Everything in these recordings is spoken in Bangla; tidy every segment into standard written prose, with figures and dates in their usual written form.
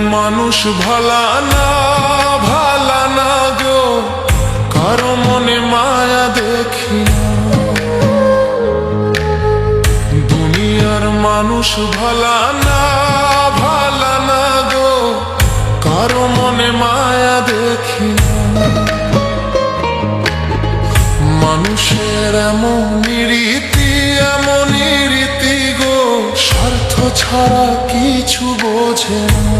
মানুষ ভালা না, ভালা না গো, কারো মনে মায়া দেখি না। দুনিয়ার মানুষ ভালা না, ভালা না গো, কারো মনে মায়া দেখি না। মানুষের এমনই রীতি, এমনই রীতি গো, স্বার্থ ছাড়া কিছু বোঝে না,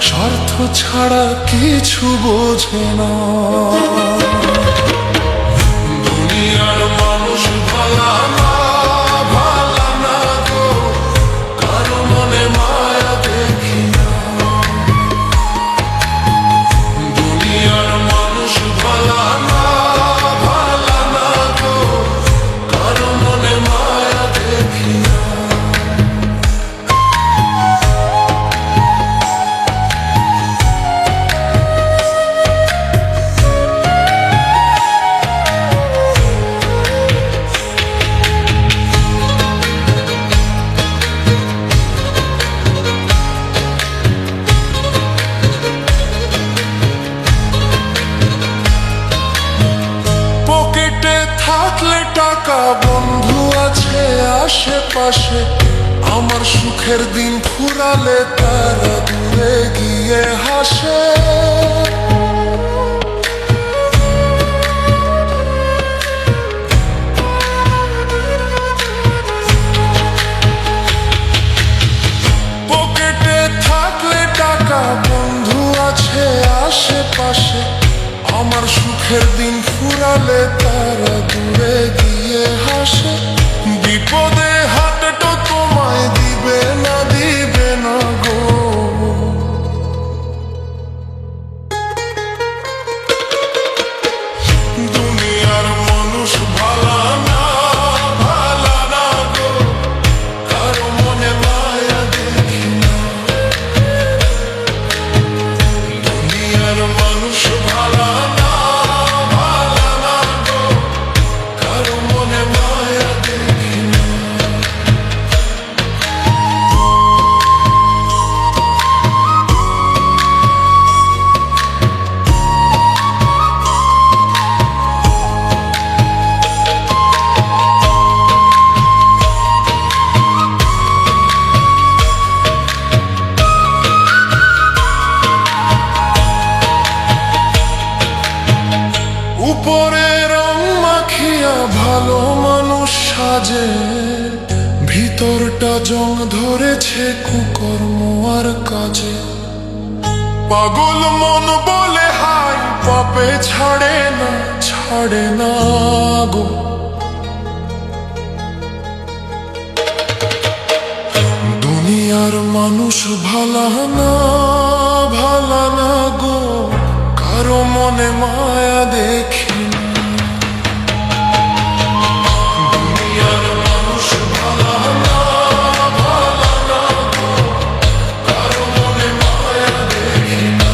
স্বার্থ ছাড়া কিছু বোঝে না। দুনিয়ার মানুষ ভালা না, ভালা না গো, কারো মনে মায়া দেখি না। দুনিয়ার মানুষ ভালা না, ভালা না গো, কারো মনে মায়া দেখি না। থাকলে টাকা, বন্ধু আছে আশেপাশে, আমার সুখের দিন ফুরালে তারা দূরে গিয়ে হাসে। পকেটে থাকলে টাকা, বন্ধু আছে আশেপাশে, আমার সুখের দিন ফুরালে তারা দূরে গিয়ে হাসে। বিপদে হাতটা তোমায় দিবে না, দিবে না গো। দুনিয়ার মানুষ ভালা না, ভালা না গো, কারো মনে মায়া দেখি না। দুনিয়ার মানুষ ভালা না, ভালা না গো, কারো মনে মায়া দেখি না। উপরে রং মাখিয়া ভালো মানুষ সাজে, ভিতরটা জং ধরেছে কুকর্ম আর কাজে। পাগল মন বলে হাই পাপে ছাড়ে না, ছাড়ে না গো। দুনিয়ার মানুষ ভালা না, ভালা না গো, কারো মনে মায়া দেখি না। দুনিয়ার মানুষ ভালা না, ভালা না গো, কারো মনে মায়া দেখি না।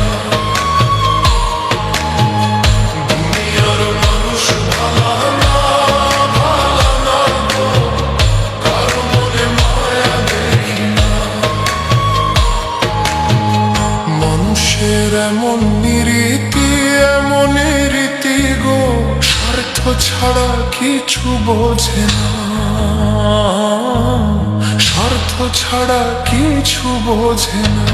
দুনিয়ার মানুষ ভালা না, ভালা না গো, কারো মনে মায়া দেখি না। মানুষের এমন রীতি, এমন রীতি গো, স্বার্থ ছাড়া কিছু বোঝে না, স্বার্থ ছাড়া কিছু বোঝে না।